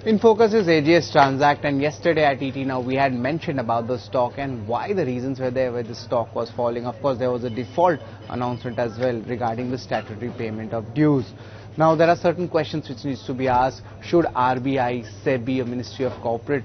In focus is AGS Transact, and yesterday at ET Now we had mentioned about the stock and why the reasons were there where the stock was falling. Of course, there was a default announcement as well regarding the statutory payment of dues. Now there are certain questions which needs to be asked. Should RBI, SEBI, or Ministry of Corporate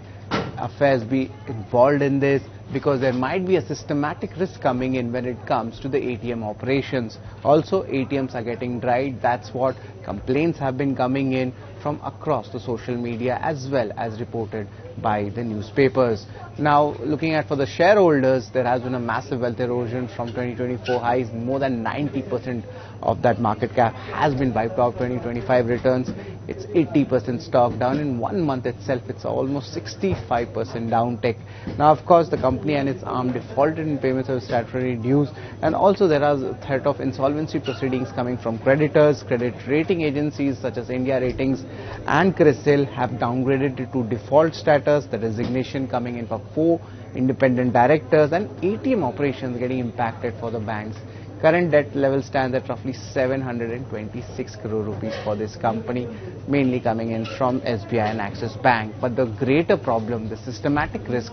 Affairs be involved in this? Because there might be a systematic risk coming in when it comes to the ATM operations. Also, ATMs are getting dried. That's what complaints have been coming in from across the social media as well as reported by the newspapers. Now, looking at for the shareholders, there has been a massive wealth erosion from 2024 highs. More than 90% of that market cap has been wiped out. 2025 returns, it's 80% stock down. In 1 month itself, it's almost 65% down tech. Now, of course, the company and its arm defaulted in payments of statutory dues, and also there are threat of insolvency proceedings coming from creditors. Credit rating agencies such as India Ratings and CRISIL have downgraded it to default status. The resignation coming in for 4 independent directors, and ATM operations getting impacted for the banks. Current debt level stands at roughly 726 crore rupees for this company, mainly coming in from SBI and Axis Bank. But the greater problem, the systematic risk,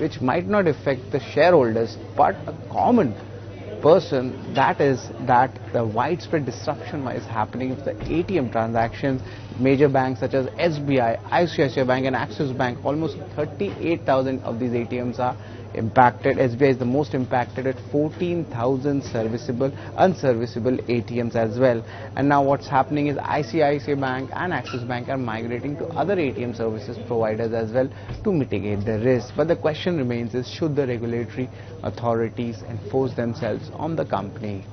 which might not affect the shareholders but a common person, that is that the widespread disruption is happening with the ATM transactions. Major banks such as SBI, ICICI Bank and Axis Bank, almost 38,000 of these ATMs are impacted. SBI is the most impacted at 14,000 unserviceable ATMs as well. And now what's happening is ICICI Bank and Axis Bank are migrating to other ATM services providers as well to mitigate the risk. But the question remains is, should the regulatory authorities enforce themselves on the company?